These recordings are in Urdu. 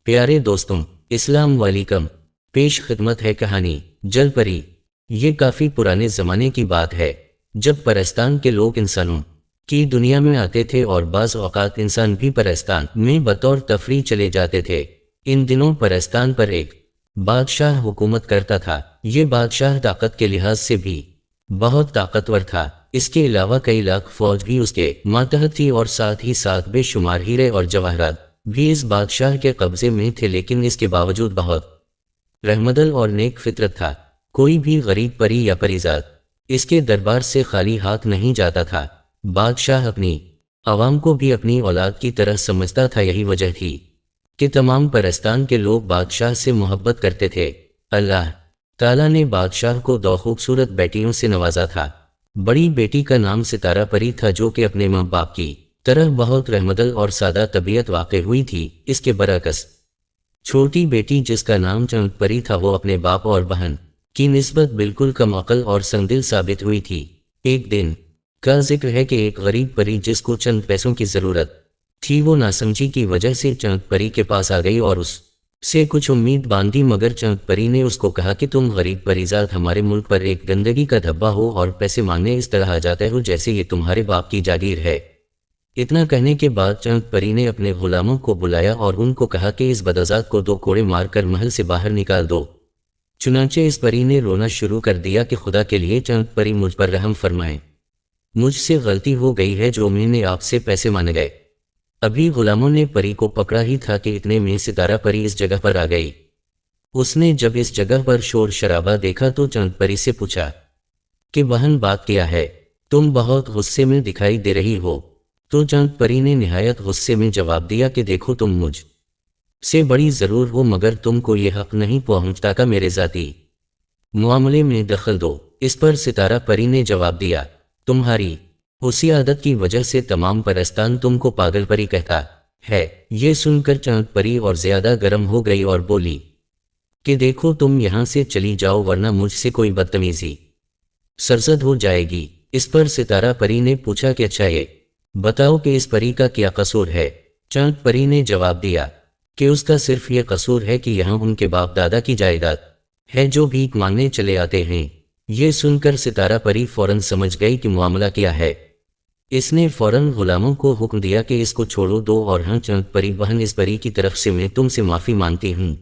پیارے دوستوں، اسلام والیکم۔ پیش خدمت ہے کہانی جل پری۔ یہ کافی پرانے زمانے کی بات ہے جب پرستان کے لوگ انسانوں کی دنیا میں آتے تھے اور بعض اوقات انسان بھی پرستان میں بطور تفریح چلے جاتے تھے۔ ان دنوں پرستان پر ایک بادشاہ حکومت کرتا تھا۔ یہ بادشاہ طاقت کے لحاظ سے بھی بہت طاقتور تھا۔ اس کے علاوہ کئی لاکھ فوج بھی اس کے ماتحت تھی اور ساتھ ہی ساتھ بے شمار ہیرے اور جواہرات بھی اس بادشاہ کے قبضے میں تھے، لیکن اس کے باوجود بہت رحمدل اور نیک فطرت تھا۔ کوئی بھی غریب پری یا پریزاد اس کے دربار سے خالی ہاتھ نہیں جاتا تھا۔ بادشاہ اپنی عوام کو بھی اپنی اولاد کی طرح سمجھتا تھا۔ یہی وجہ تھی کہ تمام پرستان کے لوگ بادشاہ سے محبت کرتے تھے۔ اللہ تعالیٰ نے بادشاہ کو دو خوبصورت بیٹیوں سے نوازا تھا۔ بڑی بیٹی کا نام ستارہ پری تھا، جو کہ اپنے ماں باپ کی طرح بہت رحمدل اور سادہ طبیعت واقع ہوئی تھی۔ اس کے برعکس چھوٹی بیٹی جس کا نام چند پری تھا، وہ اپنے باپ اور بہن کی نسبت بالکل کم عقل اور سنگدل ثابت ہوئی تھی۔ ایک دن کا ذکر ہے کہ ایک غریب پری جس کو چند پیسوں کی ضرورت تھی، وہ ناسمجھی کی وجہ سے چند پری کے پاس آ گئی اور اس سے کچھ امید باندھی، مگر چند پری نے اس کو کہا کہ تم غریب پریزاد ہمارے ملک پر ایک گندگی کا دھبا ہو اور پیسے مانگنے اس طرح آ جاتے ہو جیسے یہ تمہارے باپ کی جاگیر ہے۔ اتنا کہنے کے بعد چند پری نے اپنے غلاموں کو بلایا اور ان کو کہا کہ اس بدذات کو دو کوڑے مار کر محل سے باہر نکال دو۔ چنانچہ اس پری نے رونا شروع کر دیا کہ خدا کے لیے چند پری مجھ پر رحم فرمائیں، مجھ سے غلطی ہو گئی ہے جو میں نے آپ سے پیسے مانگ گئے۔ ابھی غلاموں نے پری کو پکڑا ہی تھا کہ اتنے میں ستارہ پری اس جگہ پر آ گئی۔ اس نے جب اس جگہ پر شور شرابہ دیکھا تو چند پری سے پوچھا کہ بہن بات کیا ہے، تم بہت غصے میں دکھائی دے رہی ہو۔ تو چند پری نے نہایت غصے میں جواب دیا کہ دیکھو، تم مجھ سے بڑی ضرور ہو، مگر تم کو یہ حق نہیں پہنچتا کہ میرے ذاتی معاملے میں دخل دو۔ اس پر ستارہ پری نے جواب دیا، تمہاری اسی عادت کی وجہ سے تمام پرستان تم کو پاگل پری کہتا ہے۔ یہ سن کر چند پری اور زیادہ گرم ہو گئی اور بولی کہ دیکھو، تم یہاں سے چلی جاؤ ورنہ مجھ سے کوئی بدتمیزی سرزد ہو جائے گی۔ اس پر ستارہ پری نے پوچھا کہ اچھا، یہ بتاؤ کہ اس پری کا کیا قصور ہے؟ چند پری نے جواب دیا کہ اس کا صرف یہ قصور ہے کہ یہاں ان کے باپ دادا کی جائیداد ہے جو بھیک مانگنے چلے آتے ہیں۔ یہ سن کر ستارہ پری فوراً سمجھ گئی کہ معاملہ کیا ہے۔ اس نے فوراً غلاموں کو حکم دیا کہ اس کو چھوڑو دو، اور ہاں چند پری بہن، اس پری کی طرف سے میں تم سے معافی مانگتی ہوں۔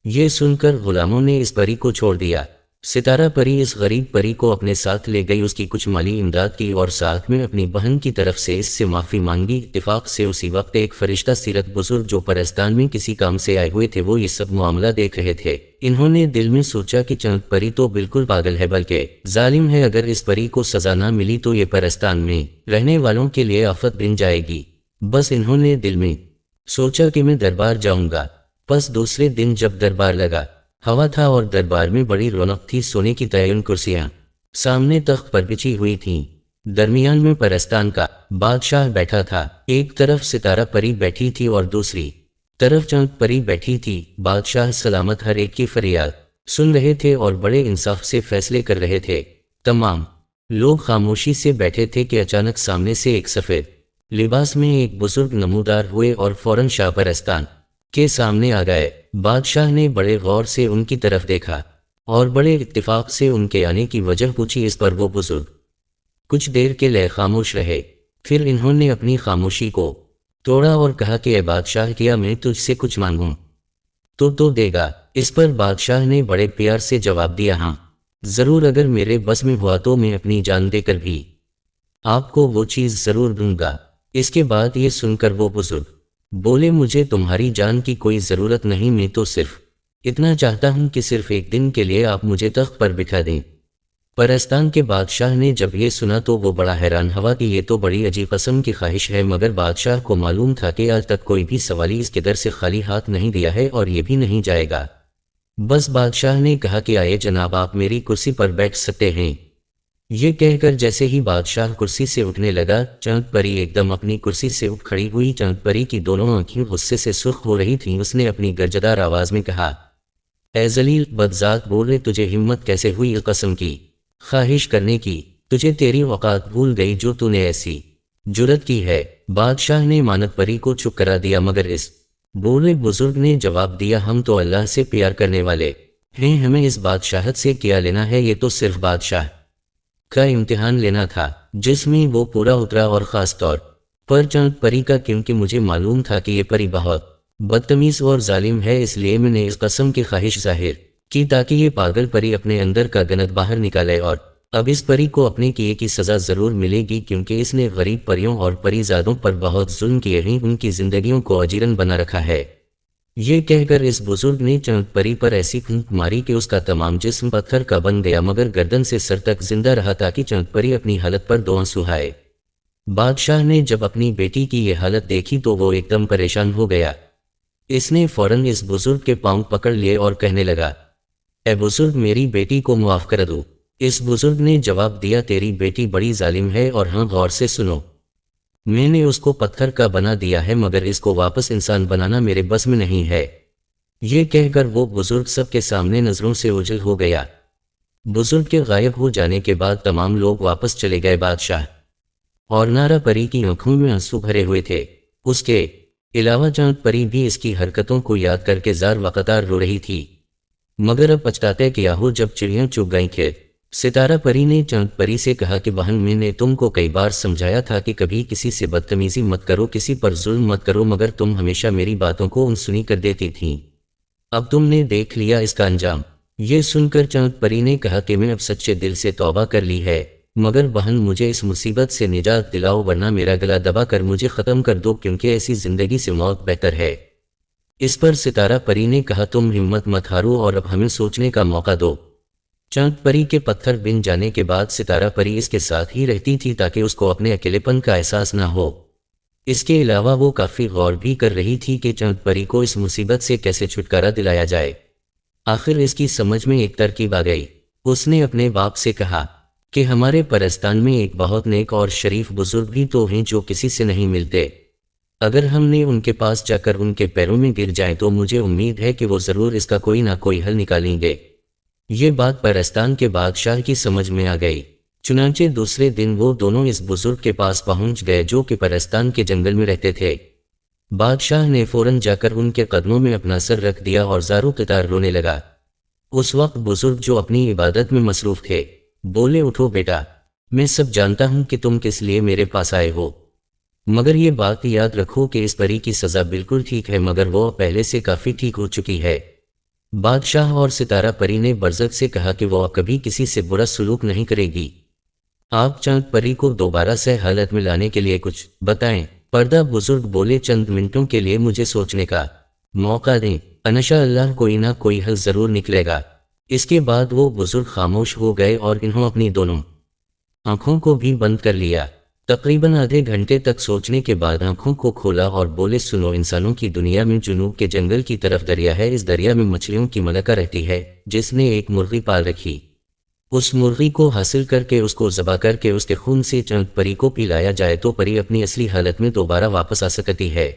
یہ سن کر غلاموں نے اس پری کو چھوڑ دیا۔ ستارہ پری اس غریب پری کو اپنے ساتھ لے گئی، اس کی کچھ مالی امداد کی اور ساتھ میں اپنی بہن کی طرف سے اس سے معافی مانگی۔ اتفاق سے اسی وقت ایک فرشتہ سیرت بزرگ جو پرستان میں کسی کام سے آئے ہوئے تھے، وہ یہ سب معاملہ دیکھ رہے تھے۔ انہوں نے دل میں سوچا کہ چند پری تو بالکل پاگل ہے، بلکہ ظالم ہے۔ اگر اس پری کو سزا نہ ملی تو یہ پرستان میں رہنے والوں کے لیے آفت بن جائے گی۔ بس انہوں نے دل میں سوچا کہ میں دربار جاؤں گا۔ بس دوسرے دن جب دربار لگا ہوا تھا اور دربار میں بڑی رونق تھی، سونے کی تعین کرسیاں سامنے تخت پر بچھی ہوئی تھیں، درمیان میں پرستان کا بادشاہ بیٹھا تھا۔ ایک طرف ستارہ پری بیٹھی تھی اور دوسری طرف چند پری بیٹھی تھی۔ بادشاہ سلامت ہر ایک کی فریاد سن رہے تھے اور بڑے انصاف سے فیصلے کر رہے تھے۔ تمام لوگ خاموشی سے بیٹھے تھے کہ اچانک سامنے سے ایک سفید لباس میں ایک بزرگ نمودار ہوئے اور فوراً شاہ پرستان کے سامنے آ گئے۔ بادشاہ نے بڑے غور سے ان کی طرف دیکھا اور بڑے اتفاق سے ان کے آنے کی وجہ پوچھی۔ اس پر وہ بزرگ کچھ دیر کے لیے خاموش رہے، پھر انہوں نے اپنی خاموشی کو توڑا اور کہا کہ اے بادشاہ، کیا میں تجھ سے کچھ مانگوں تو دے گا؟ اس پر بادشاہ نے بڑے پیار سے جواب دیا، ہاں ضرور، اگر میرے بس میں ہوا تو میں اپنی جان دے کر بھی آپ کو وہ چیز ضرور دوں گا۔ اس کے بعد یہ سن کر وہ بزرگ بولے، مجھے تمہاری جان کی کوئی ضرورت نہیں، میں تو صرف اتنا چاہتا ہوں کہ صرف ایک دن کے لیے آپ مجھے تخت پر بٹھا دیں۔ پرستان کے بادشاہ نے جب یہ سنا تو وہ بڑا حیران ہوا کہ یہ تو بڑی عجیب قسم کی خواہش ہے، مگر بادشاہ کو معلوم تھا کہ آج تک کوئی بھی سوالی اس کے در سے خالی ہاتھ نہیں دیا ہے اور یہ بھی نہیں جائے گا۔ بس بادشاہ نے کہا کہ آئے جناب، آپ میری کرسی پر بیٹھ سکتے ہیں۔ یہ کہہ کر جیسے ہی بادشاہ کرسی سے اٹھنے لگا، چند پری ایک دم اپنی کرسی سے اٹھ کھڑی ہوئی۔ چند پری کی دونوں آنکھیں غصے سے سرخ ہو رہی تھیں۔ اس نے اپنی گرجدار آواز میں کہا، اے ذلیل بدذات، بول رہے، تجھے ہمت کیسے ہوئی قسم کی خواہش کرنے کی؟ تجھے تیری اوقات بھول گئی جو تو نے ایسی جرت کی ہے؟ بادشاہ نے مانت پری کو چپ کرا دیا، مگر اس بولے بزرگ نے جواب دیا ہم تو اللہ سے پیار کرنے والے ہیں، ہمیں اس بادشاہت سے کیا لینا ہے، یہ تو صرف بادشاہ کا امتحان لینا تھا جس میں وہ پورا اترا، اور خاص طور پر چاند پری کا، کیونکہ مجھے معلوم تھا کہ یہ پری بہت بدتمیز اور ظالم ہے، اس لیے میں نے اس قسم کی خواہش ظاہر کی تاکہ یہ پاگل پری اپنے اندر کا گند باہر نکالے، اور اب اس پری کو اپنے کیے کی سزا ضرور ملے گی، کیونکہ اس نے غریب پریوں اور پری زادوں پر بہت ظلم کیے ہیں، ان کی زندگیوں کو اجیرن بنا رکھا ہے۔ یہ کہہ کر اس بزرگ نے چاند پری پر ایسی پھونک ماری کہ اس کا تمام جسم پتھر کا بن گیا، مگر گردن سے سر تک زندہ رہا تاکہ چاند پری اپنی حالت پر دو آنسو ہائے۔ بادشاہ نے جب اپنی بیٹی کی یہ حالت دیکھی تو وہ ایک دم پریشان ہو گیا۔ اس نے فوراً اس بزرگ کے پاؤں پکڑ لیے اور کہنے لگا، اے بزرگ میری بیٹی کو معاف کر دو۔ اس بزرگ نے جواب دیا، تیری بیٹی بڑی ظالم ہے، اور ہاں غور سے سنو، میں نے اس کو پتھر کا بنا دیا ہے، مگر اس کو واپس انسان بنانا میرے بس میں نہیں ہے۔ یہ کہہ کر وہ بزرگ سب کے سامنے نظروں سے اوجھل ہو گیا۔ بزرگ کے غائب ہو جانے کے بعد تمام لوگ واپس چلے گئے۔ بادشاہ اور نارا پری کی آنکھوں میں آنسو بھرے ہوئے تھے، اس کے علاوہ چاند پری بھی اس کی حرکتوں کو یاد کر کے زار وقتار رو رہی تھی، مگر اب پچھتاتے کیا ہو جب چڑیاں چگ گئیں کہ ستارہ پری نے چاند پری سے کہا کہ بہن میں نے تم کو کئی بار سمجھایا تھا کہ کبھی کسی سے بدتمیزی مت کرو، کسی پر ظلم مت کرو، مگر تم ہمیشہ میری باتوں کو انسنی کر دیتی تھیں، اب تم نے دیکھ لیا اس کا انجام۔ یہ سن کر چاند پری نے کہا کہ میں اب سچے دل سے توبہ کر لی ہے، مگر بہن مجھے اس مصیبت سے نجات دلاؤ، ورنہ میرا گلا دبا کر مجھے ختم کر دو، کیونکہ ایسی زندگی سے موت بہتر ہے۔ اس پر ستارہ پری نے کہا تم ہمت مت ہارو اور اب ہمیں سوچنے کا موقع دو۔ چاند پری کے پتھر بن جانے کے بعد ستارہ پری اس کے ساتھ ہی رہتی تھی تاکہ اس کو اپنے اکیلے پن کا احساس نہ ہو۔ اس کے علاوہ وہ کافی غور بھی کر رہی تھی کہ چاند پری کو اس مصیبت سے کیسے چھٹکارا دلایا جائے۔ آخر اس کی سمجھ میں ایک ترکیب آ گئی۔ اس نے اپنے باپ سے کہا کہ ہمارے پرستان میں ایک بہت نیک اور شریف بزرگ بھی تو ہیں جو کسی سے نہیں ملتے، اگر ہم نے ان کے پاس جا کر ان کے پیروں میں گر جائیں تو مجھے امید ہے کہ وہ ضرور اس کا کوئی نہ کوئی حل نکالیں گے۔ یہ بات پرستان کے بادشاہ کی سمجھ میں آ گئی، چنانچہ دوسرے دن وہ دونوں اس بزرگ کے پاس پہنچ گئے جو کہ پرستان کے جنگل میں رہتے تھے۔ بادشاہ نے فوراً جا کر ان کے قدموں میں اپنا سر رکھ دیا اور زاروں قطار رونے لگا۔ اس وقت بزرگ جو اپنی عبادت میں مصروف تھے بولے اٹھو بیٹا، میں سب جانتا ہوں کہ تم کس لیے میرے پاس آئے ہو، مگر یہ بات یاد رکھو کہ اس پری کی سزا بالکل ٹھیک ہے، مگر وہ پہلے سے کافی ٹھیک ہو چکی ہے۔ بادشاہ اور ستارہ پری نے برزخ سے کہا کہ وہ کبھی کسی سے برا سلوک نہیں کرے گی۔ آپ چاند پری کو دوبارہ سے حالت میں لانے کے لیے کچھ بتائیں۔ پردہ بزرگ بولے چند منٹوں کے لیے مجھے سوچنے کا موقع دیں، انشاء اللہ کوئی نہ کوئی حل ضرور نکلے گا۔ اس کے بعد وہ بزرگ خاموش ہو گئے اور انہوں اپنی دونوں آنکھوں کو بھی بند کر لیا۔ تقریباً آدھے گھنٹے تک سوچنے کے بعد آنکھوں کو کھولا اور بولے سنو، انسانوں کی دنیا میں جنوب کے جنگل کی طرف دریا ہے، اس دریا میں مچھلیوں کی ملکہ رہتی ہے جس نے ایک مرغی پال رکھی، اس مرغی کو حاصل کر کے اس کو ذبح کر کے اس کے خون سے چاند پری کو پلایا جائے تو پری اپنی اصلی حالت میں دوبارہ واپس آ سکتی ہے۔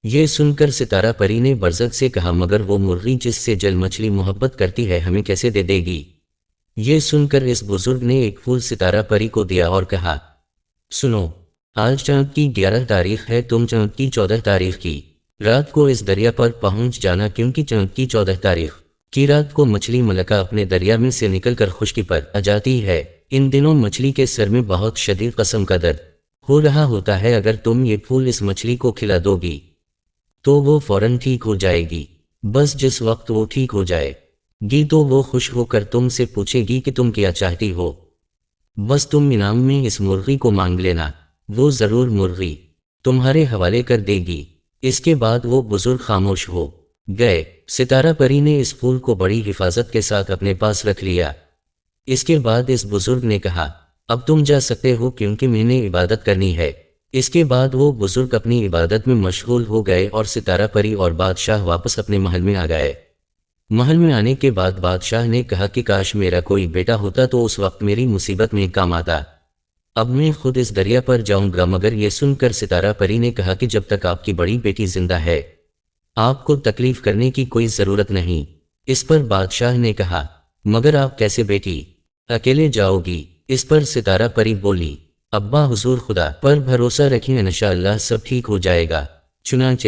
یہ سن کر ستارہ پری نے برزخ سے کہا مگر وہ مرغی جس سے جل مچھلی محبت کرتی ہے ہمیں کیسے دے دے گی؟ یہ سن کر اس بزرگ نے ایک پھول ستارہ پری کو دیا اور کہا سنو، آج چاند کی 11 تاریخ ہے، تم چاند کی 14 تاریخ کی رات کو اس دریا پر پہنچ جانا، کیونکہ چاند کی 14 تاریخ کی رات کو مچھلی ملکہ اپنے دریا میں سے نکل کر خشکی پر آ جاتی ہے۔ ان دنوں مچھلی کے سر میں بہت شدید قسم کا درد ہو رہا ہوتا ہے، اگر تم یہ پھول اس مچھلی کو کھلا دو گی تو وہ فوراً ٹھیک ہو جائے گی۔ بس جس وقت وہ ٹھیک ہو جائے گی تو وہ خوش ہو کر تم سے پوچھے گی کہ تم کیا چاہتی ہو، بس تم انعام میں اس مرغی کو مانگ لینا، وہ ضرور مرغی تمہارے حوالے کر دے گی۔ اس کے بعد وہ بزرگ خاموش ہو گئے۔ ستارہ پری نے اس پھول کو بڑی حفاظت کے ساتھ اپنے پاس رکھ لیا۔ اس کے بعد اس بزرگ نے کہا اب تم جا سکتے ہو کیونکہ میں نے عبادت کرنی ہے۔ اس کے بعد وہ بزرگ اپنی عبادت میں مشغول ہو گئے اور ستارہ پری اور بادشاہ واپس اپنے محل میں آ گئے۔ محل میں آنے کے بعد بادشاہ نے کہا کہ کاش میرا کوئی بیٹا ہوتا تو اس وقت میری مصیبت میں کام آتا، اب میں خود اس دریا پر جاؤں گا۔ مگر یہ سن کر ستارہ پری نے کہا کہ جب تک آپ کی بڑی بیٹی زندہ ہے آپ کو تکلیف کرنے کی کوئی ضرورت نہیں۔ اس پر بادشاہ نے کہا مگر آپ کیسے بیٹی اکیلے جاؤ گی؟ اس پر ستارہ پری بولی ابا حضور خدا پر بھروسہ رکھیں، انشاءاللہ سب ٹھیک ہو جائے گا۔ چنانچہ